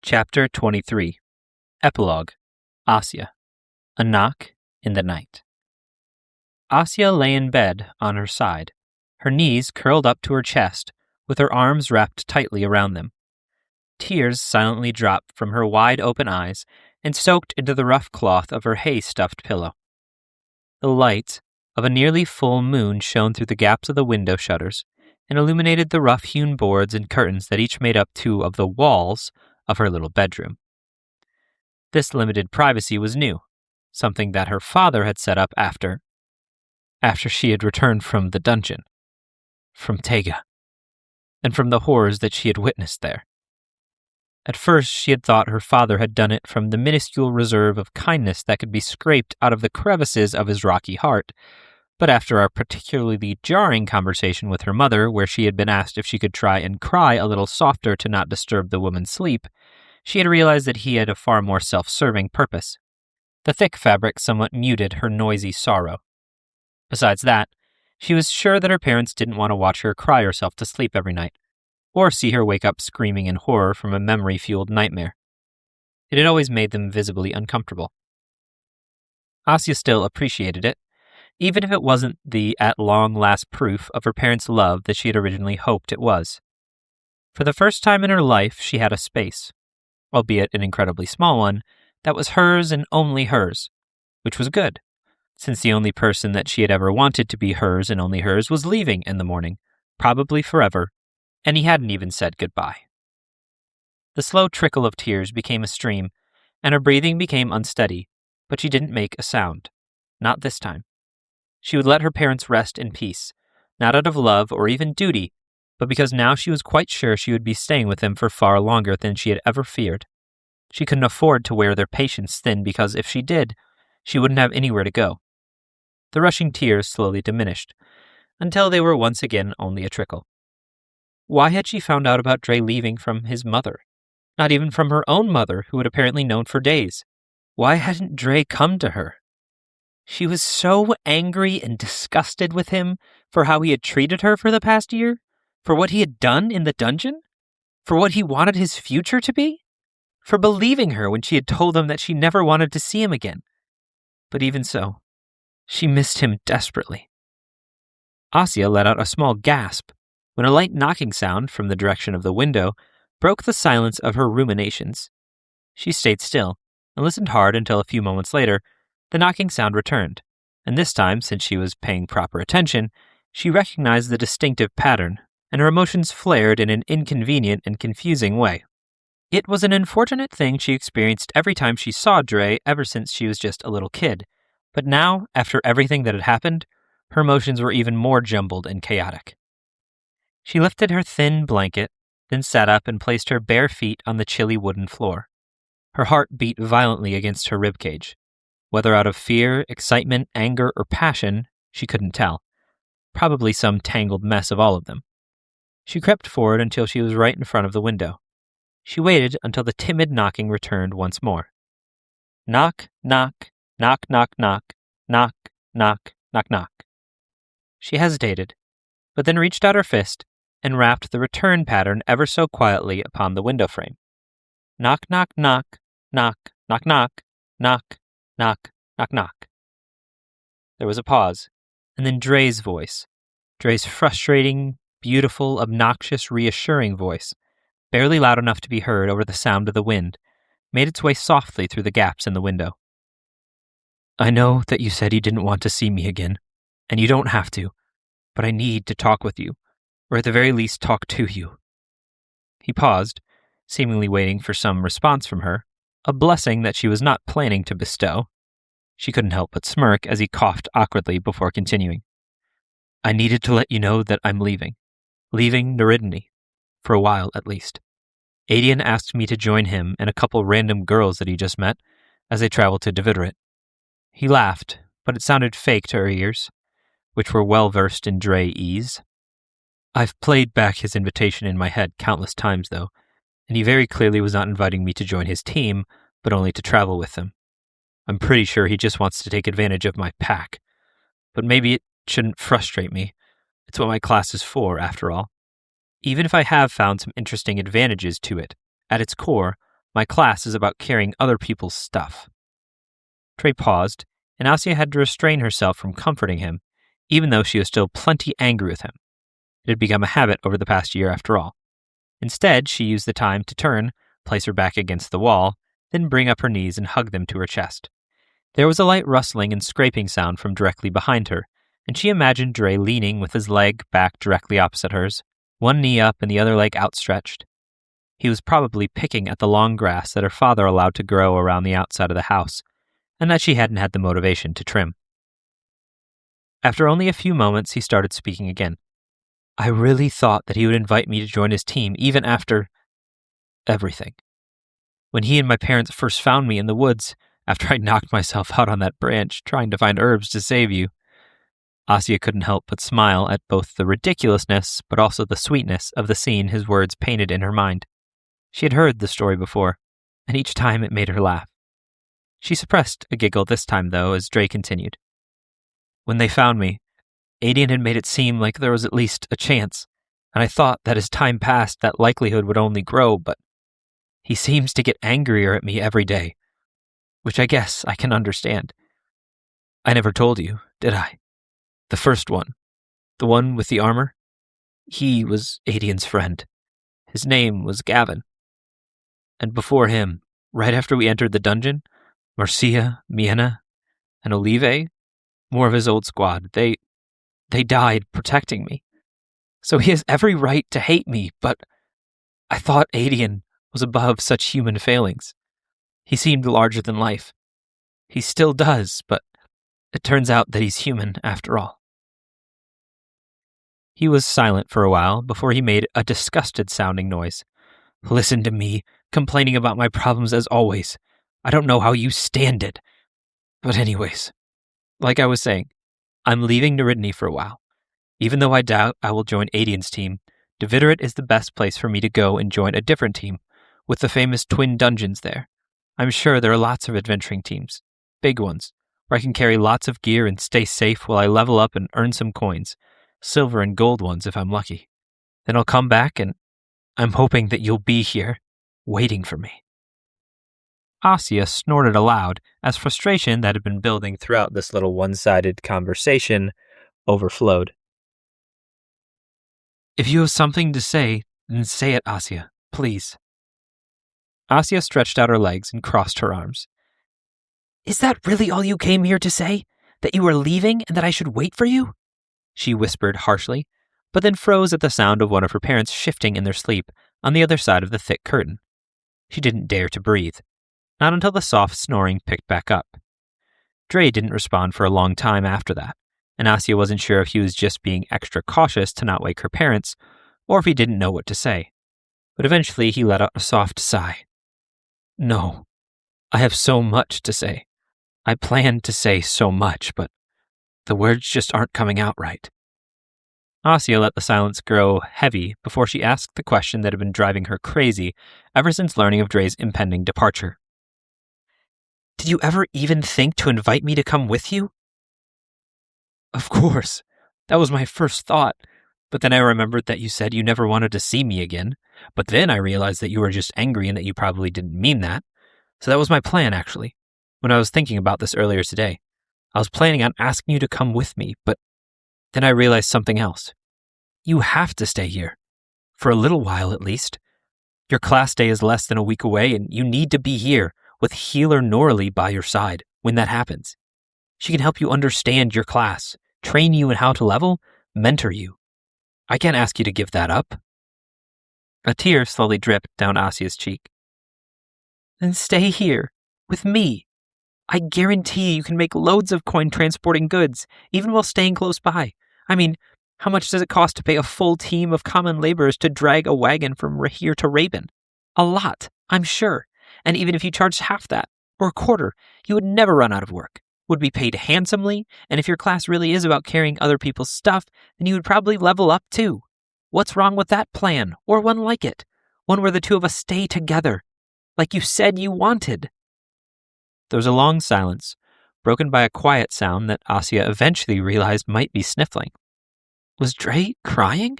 Chapter 23 Epilogue Asya A Knock in the Night. Asya lay in bed on her side, her knees curled up to her chest, with her arms wrapped tightly around them. Tears silently dropped from her wide-open eyes and soaked into the rough cloth of her hay-stuffed pillow. The light of a nearly full moon shone through the gaps of the window shutters and illuminated the rough-hewn boards and curtains that each made up two of the walls of her little bedroom. This limited privacy was new, something that her father had set up after she had returned from the dungeon, from Tega, and from the horrors that she had witnessed there. At first, she had thought her father had done it from the minuscule reserve of kindness that could be scraped out of the crevices of his rocky heart, but after our particularly jarring conversation with her mother, where she had been asked if she could try and cry a little softer to not disturb the woman's sleep, she had realized that he had a far more self-serving purpose. The thick fabric somewhat muted her noisy sorrow. Besides that, she was sure that her parents didn't want to watch her cry herself to sleep every night, or see her wake up screaming in horror from a memory-fueled nightmare. It had always made them visibly uncomfortable. Asya still appreciated it, even if it wasn't the at-long-last proof of her parents' love that she had originally hoped it was. For the first time in her life, she had a space, albeit an incredibly small one, that was hers and only hers, which was good, since the only person that she had ever wanted to be hers and only hers was leaving in the morning, probably forever, and he hadn't even said goodbye. The slow trickle of tears became a stream, and her breathing became unsteady, but she didn't make a sound. Not this time. She would let her parents rest in peace, not out of love or even duty, but because now she was quite sure she would be staying with them for far longer than she had ever feared. She couldn't afford to wear their patience thin because if she did, she wouldn't have anywhere to go. The rushing tears slowly diminished, until they were once again only a trickle. Why had she found out about Dre leaving from his mother? Not even from her own mother, who had apparently known for days. Why hadn't Dre come to her? She was so angry and disgusted with him for how he had treated her for the past year, for what he had done in the dungeon, for what he wanted his future to be, for believing her when she had told him that she never wanted to see him again. But even so, she missed him desperately. Asya let out a small gasp when a light knocking sound from the direction of the window broke the silence of her ruminations. She stayed still and listened hard until a few moments later, the knocking sound returned, and this time, since she was paying proper attention, she recognized the distinctive pattern, and her emotions flared in an inconvenient and confusing way. It was an unfortunate thing she experienced every time she saw Dre ever since she was just a little kid, but now, after everything that had happened, her emotions were even more jumbled and chaotic. She lifted her thin blanket, then sat up and placed her bare feet on the chilly wooden floor. Her heart beat violently against her ribcage. Whether out of fear, excitement, anger, or passion, she couldn't tell. Probably some tangled mess of all of them. She crept forward until she was right in front of the window. She waited until the timid knocking returned once more. Knock, knock, knock, knock, knock, knock, knock, knock, knock. She hesitated, but then reached out her fist and rapped the return pattern ever so quietly upon the window frame. Knock, knock, knock, knock, knock, knock, knock, knock, knock, knock. There was a pause, and then Dre's voice. Dre's frustrating, beautiful, obnoxious, reassuring voice, barely loud enough to be heard over the sound of the wind, made its way softly through the gaps in the window. I know that you said you didn't want to see me again, and you don't have to, but I need to talk with you, or at the very least talk to you. He paused, seemingly waiting for some response from her, a blessing that she was not planning to bestow. She couldn't help but smirk as he coughed awkwardly before continuing. I needed to let you know that I'm leaving Naridni, for a while at least. Adian asked me to join him and a couple random girls that he just met as they traveled to Davidrit. He laughed, but it sounded fake to her ears, which were well versed in Dre-ese. I've played back his invitation in my head countless times, though, and he very clearly was not inviting me to join his team, but only to travel with them. I'm pretty sure he just wants to take advantage of my pack. But maybe it shouldn't frustrate me. It's what my class is for, after all. Even if I have found some interesting advantages to it, at its core, My class is about carrying other people's stuff." Dre paused, and Asia had to restrain herself from comforting him, even though she was still plenty angry with him. It had become a habit over the past year after all. Instead, she used the time to turn, place her back against the wall, then bring up her knees and hug them to her chest. There was a light rustling and scraping sound from directly behind her, and she imagined Dre leaning with his leg back directly opposite hers, one knee up and the other leg outstretched. He was probably picking at the long grass that her father allowed to grow around the outside of the house, and that she hadn't had the motivation to trim. After only a few moments, he started speaking again. "I really thought that he would invite me to join his team even after everything. When he and my parents first found me in the woods, after I knocked myself out on that branch trying to find herbs to save you." Asia couldn't help but smile at both the ridiculousness but also the sweetness of the scene his words painted in her mind. She had heard the story before, and each time it made her laugh. She suppressed a giggle this time, though, as Dre continued. "When they found me, Adian had made it seem like there was at least a chance, and I thought that as time passed that likelihood would only grow, but he seems to get angrier at me every day, which I guess I can understand. I never told you, did I? The first one, the one with the armor, he was Adian's friend. His name was Gavin. And before him, right after we entered the dungeon, Marcia, Miena, and Olive, more of his old squad, they died protecting me. So he has every right to hate me, but I thought Adian was above such human failings. He seemed larger than life. He still does, but it turns out that he's human after all." He was silent for a while before he made a disgusted-sounding noise. "Listen to me, complaining about my problems as always. I don't know how you stand it. But anyways, like I was saying, I'm leaving Neridny for a while. Even though I doubt I will join Adian's team, Davidorit is the best place for me to go and join a different team, with the famous twin dungeons there. I'm sure there are lots of adventuring teams, big ones, where I can carry lots of gear and stay safe while I level up and earn some coins, silver and gold ones if I'm lucky. Then I'll come back, and I'm hoping that you'll be here, waiting for me." Asia snorted aloud as frustration that had been building throughout this little one-sided conversation overflowed. "If you have something to say, then say it, Asia, please." Asia stretched out her legs and crossed her arms. "Is that really all you came here to say? That you were leaving and that I should wait for you?" she whispered harshly, but then froze at the sound of one of her parents shifting in their sleep on the other side of the thick curtain. She didn't dare to breathe, not until the soft snoring picked back up. Dre didn't respond for a long time after that, and Asia wasn't sure if he was just being extra cautious to not wake her parents, or if he didn't know what to say. But eventually he let out a soft sigh. "No, I have so much to say. I planned to say so much, but the words just aren't coming out right." Asia let the silence grow heavy before she asked the question that had been driving her crazy ever since learning of Dre's impending departure. "Did you ever even think to invite me to come with you?" "Of course. That was my first thought. But then I remembered that you said you never wanted to see me again. But then I realized that you were just angry and that you probably didn't mean that. So that was my plan, actually. When I was thinking about this earlier today, I was planning on asking you to come with me, but then I realized something else. You have to stay here. For a little while, at least. Your class day is less than a week away, and you need to be here with Healer Noralie by your side when that happens. She can help you understand your class, train you in how to level, mentor you. I can't ask you to give that up." A tear slowly dripped down Asia's cheek. "Then stay here, with me. I guarantee you can make loads of coin transporting goods, even while staying close by. I mean, how much does it cost to pay a full team of common laborers to drag a wagon from here to Raven? A lot, I'm sure. And even if you charged half that, or a quarter, you would never run out of work, would be paid handsomely, and if your class really is about carrying other people's stuff, then you would probably level up too. What's wrong with that plan, or one like it? One where the two of us stay together, like you said you wanted." There was a long silence, broken by a quiet sound that Asia eventually realized might be sniffling. Was Dre crying?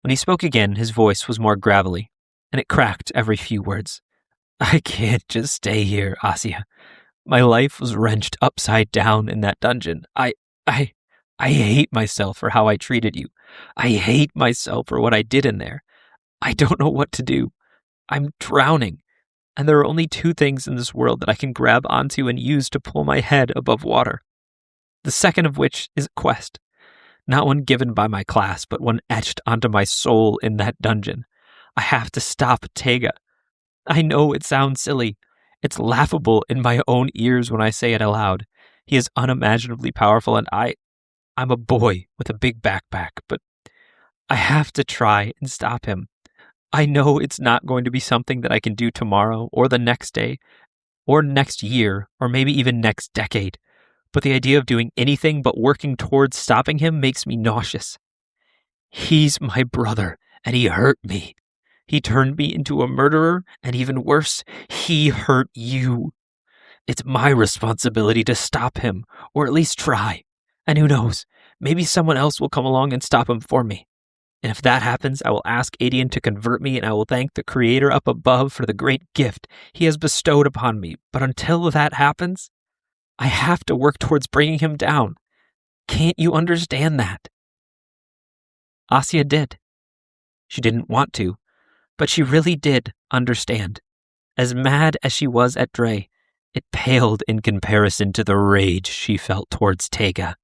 When he spoke again, his voice was more gravelly, and it cracked every few words. I can't just stay here, Asya. My life was wrenched upside down in that dungeon. I, I hate myself for how I treated you. I hate myself for what I did in there. I don't know what to do. I'm drowning, and there are only two things in this world that I can grab onto and use to pull my head above water. The second of which is a quest. Not one given by my class, but one etched onto my soul in that dungeon. I have to stop Tega. I know it sounds silly. It's laughable in my own ears when I say it aloud. He is unimaginably powerful, and I'm a boy with a big backpack, but I have to try and stop him. I know it's not going to be something that I can do tomorrow or the next day or next year or maybe even next decade, but the idea of doing anything but working towards stopping him makes me nauseous. He's my brother, and he hurt me. He turned me into a murderer, and even worse, he hurt you. It's my responsibility to stop him, or at least try. And who knows, maybe someone else will come along and stop him for me. And if that happens, I will ask Adian to convert me, and I will thank the Creator up above for the great gift he has bestowed upon me. But until that happens, I have to work towards bringing him down. Can't you understand that? Asya did. She didn't want to, but she really did understand. As mad as she was at Dre, it paled in comparison to the rage she felt towards Tega.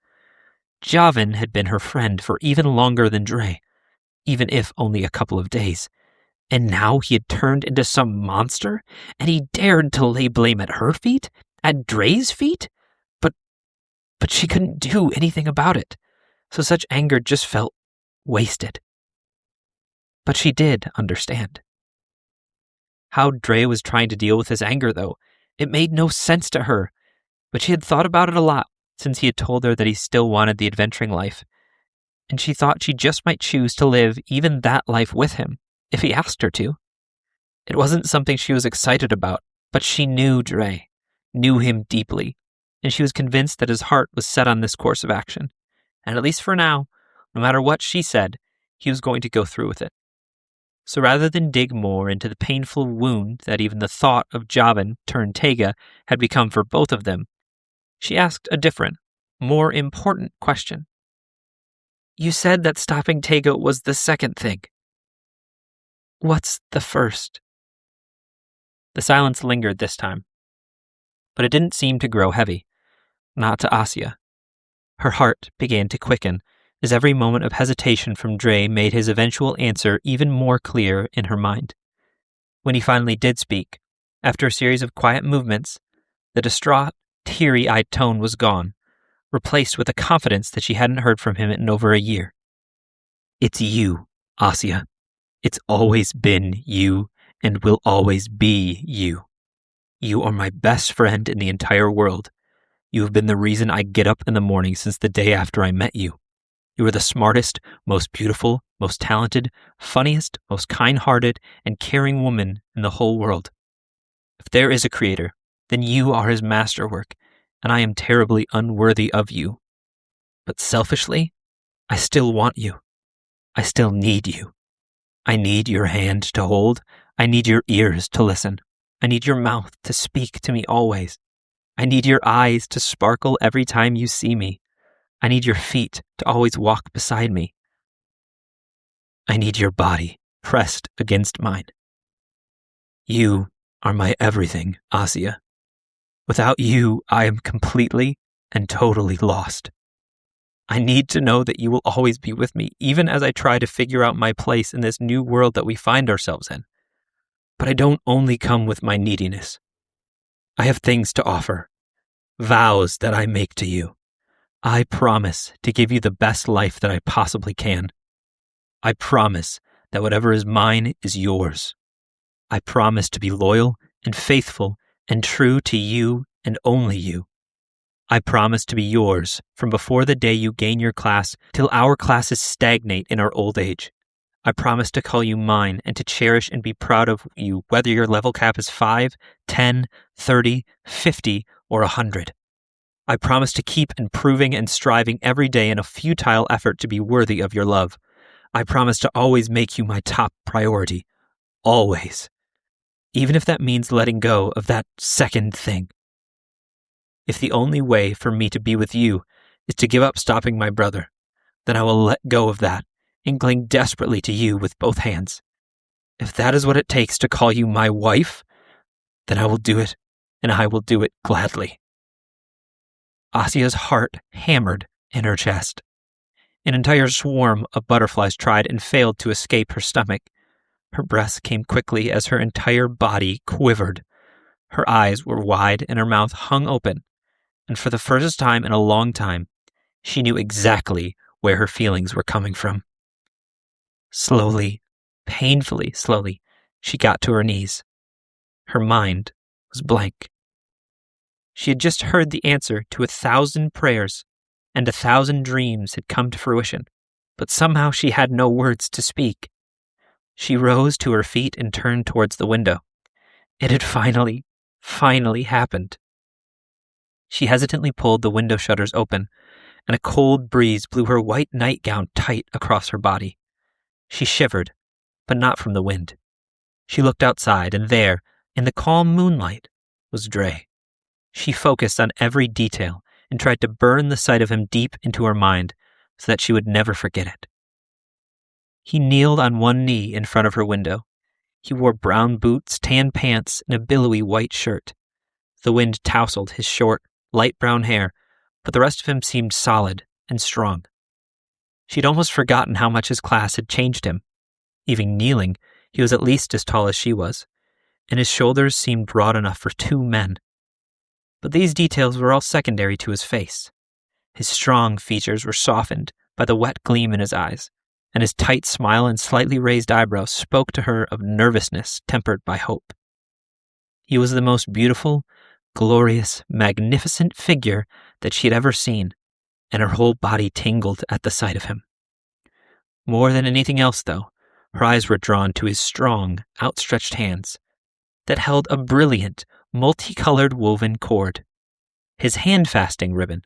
Javin had been her friend for even longer than Dre, even if only a couple of days. And now he had turned into some monster, and he dared to lay blame at her feet? At Dre's feet? But she couldn't do anything about it, so such anger just felt wasted. But she did understand. How Dre was trying to deal with his anger, though, it made no sense to her, but she had thought about it a lot since he had told her that he still wanted the adventuring life, and she thought she just might choose to live even that life with him, if he asked her to. It wasn't something she was excited about, but she knew Dre, knew him deeply, and she was convinced that his heart was set on this course of action, and at least for now, no matter what she said, he was going to go through with it. So rather than dig more into the painful wound that even the thought of Javin turned Tega had become for both of them, she asked a different, more important question. You said that stopping Tega was the second thing. What's the first? The silence lingered this time, but it didn't seem to grow heavy. Not to Asya. Her heart began to quicken as every moment of hesitation from Dre made his eventual answer even more clear in her mind. When he finally did speak, after a series of quiet movements, the distraught, teary-eyed tone was gone, replaced with a confidence that she hadn't heard from him in over a year. It's you, Asya. It's always been you, and will always be you. You are my best friend in the entire world. You have been the reason I get up in the morning since the day after I met you. You are the smartest, most beautiful, most talented, funniest, most kind-hearted, and caring woman in the whole world. If there is a creator, then you are his masterwork, and I am terribly unworthy of you. But selfishly, I still want you. I still need you. I need your hand to hold. I need your ears to listen. I need your mouth to speak to me always. I need your eyes to sparkle every time you see me. I need your feet to always walk beside me. I need your body pressed against mine. You are my everything, Asya. Without you, I am completely and totally lost. I need to know that you will always be with me, even as I try to figure out my place in this new world that we find ourselves in. But I don't only come with my neediness. I have things to offer, vows that I make to you. I promise to give you the best life that I possibly can. I promise that whatever is mine is yours. I promise to be loyal and faithful and true to you and only you. I promise to be yours from before the day you gain your class till our classes stagnate in our old age. I promise to call you mine and to cherish and be proud of you whether your level cap is 5, 10, 30, 50, or 100. I promise to keep improving and striving every day in a futile effort to be worthy of your love. I promise to always make you my top priority. Always. even if that means letting go of that second thing. If the only way for me to be with you is to give up stopping my brother, then I will let go of that and cling desperately to you with both hands. If that is what it takes to call you my wife, then I will do it, and I will do it gladly. Asia's heart hammered in her chest. An entire swarm of butterflies tried and failed to escape her stomach. Her breath came quickly as her entire body quivered. Her eyes were wide and her mouth hung open, and for the first time in a long time, she knew exactly where her feelings were coming from. Slowly, painfully slowly, she got to her knees. Her mind was blank. She had just heard the answer to 1,000 prayers, and 1,000 dreams had come to fruition, but somehow she had no words to speak. She rose to her feet and turned towards the window. It had finally happened. She hesitantly pulled the window shutters open, and a cold breeze blew her white nightgown tight across her body. She shivered, but not from the wind. She looked outside, and there, in the calm moonlight, was Dre. She focused on every detail and tried to burn the sight of him deep into her mind so that she would never forget it. He kneeled on one knee in front of her window. He wore brown boots, tan pants, and a billowy white shirt. The wind tousled his short, light brown hair, but the rest of him seemed solid and strong. She'd almost forgotten how much his class had changed him. Even kneeling, he was at least as tall as she was, and his shoulders seemed broad enough for 2 men. But these details were all secondary to his face. His strong features were softened by the wet gleam in his eyes, and his tight smile and slightly raised eyebrows spoke to her of nervousness tempered by hope. He was the most beautiful, glorious, magnificent figure that she had ever seen, and her whole body tingled at the sight of him. More than anything else, though, her eyes were drawn to his strong, outstretched hands that held a brilliant, multicolored woven cord, his hand-fasting ribbon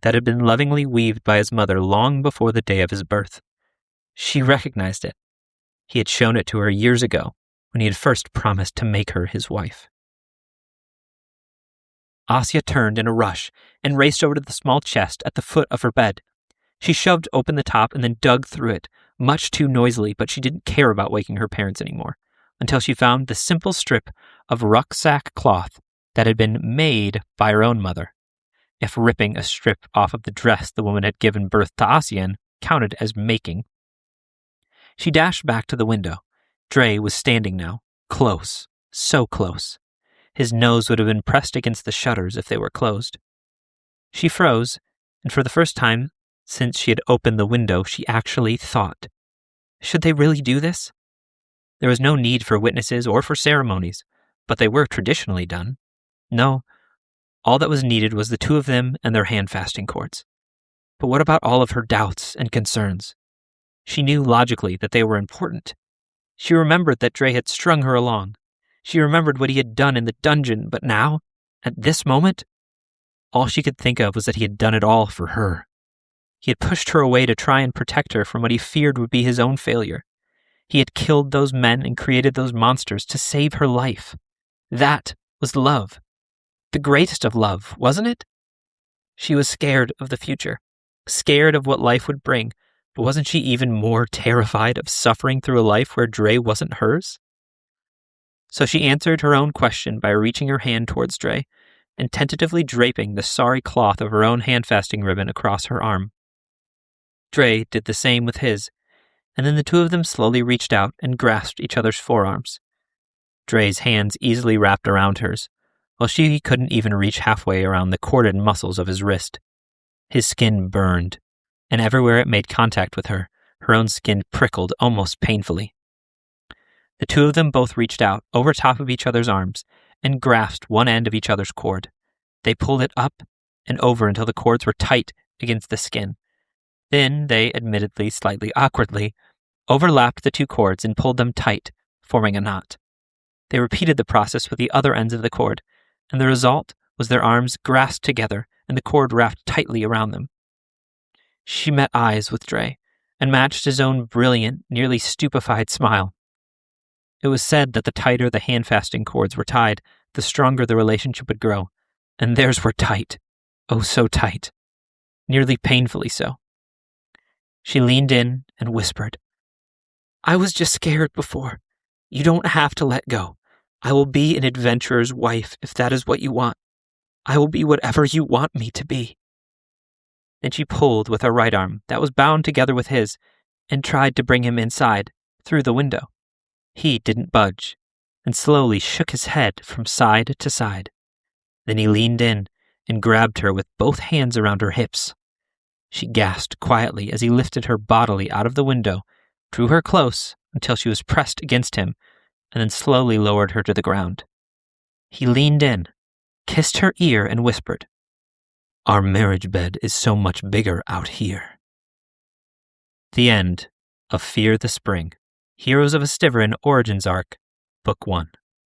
that had been lovingly weaved by his mother long before the day of his birth. She recognized it. He had shown it to her years ago when he had first promised to make her his wife. Asia turned in a rush and raced over to the small chest at the foot of her bed. She shoved open the top and then dug through it, much too noisily, but she didn't care about waking her parents anymore, until she found the simple strip of rucksack cloth that had been made by her own mother, if ripping a strip off of the dress the woman had given birth to Asia in counted as making. She dashed back to the window. Dre was standing now, close, so close. His nose would have been pressed against the shutters if they were closed. She froze, and for the first time since she had opened the window, she actually thought, should they really do this? There was no need for witnesses or for ceremonies, but they were traditionally done. No, all that was needed was the 2 of them and their hand-fasting cords. But what about all of her doubts and concerns? She knew logically that they were important. She remembered that Dre had strung her along. She remembered what he had done in the dungeon, but now, at this moment, all she could think of was that he had done it all for her. He had pushed her away to try and protect her from what he feared would be his own failure. He had killed those men and created those monsters to save her life. That was love. The greatest of love, wasn't it? She was scared of the future, scared of what life would bring, but wasn't she even more terrified of suffering through a life where Dre wasn't hers? So she answered her own question by reaching her hand towards Dre and tentatively draping the sorry cloth of her own hand-fasting ribbon across her arm. Dre did the same with his, and then the 2 of them slowly reached out and grasped each other's forearms. Dre's hands easily wrapped around hers, while she couldn't even reach halfway around the corded muscles of his wrist. His skin burned, and everywhere it made contact with her, her own skin prickled almost painfully. The 2 of them both reached out, over top of each other's arms, and grasped one end of each other's cord. They pulled it up and over until the cords were tight against the skin. Then they, admittedly slightly awkwardly, overlapped the 2 cords and pulled them tight, forming a knot. They repeated the process with the other ends of the cord, and the result was their arms grasped together and the cord wrapped tightly around them. She met eyes with Dre and matched his own brilliant, nearly stupefied smile. It was said that the tighter the hand-fasting cords were tied, the stronger the relationship would grow. And theirs were tight. Oh, so tight. Nearly painfully so. She leaned in and whispered, "I was just scared before. You don't have to let go. I will be an adventurer's wife if that is what you want. I will be whatever you want me to be." Then she pulled with her right arm that was bound together with his and tried to bring him inside, through the window. He didn't budge, and slowly shook his head from side to side. Then he leaned in and grabbed her with both hands around her hips. She gasped quietly as he lifted her bodily out of the window, drew her close until she was pressed against him, and then slowly lowered her to the ground. He leaned in, kissed her ear, and whispered, "Our marriage bed is so much bigger out here." The end of Fear the Spring, Heroes of Astiverin Origins Arc, Book 1.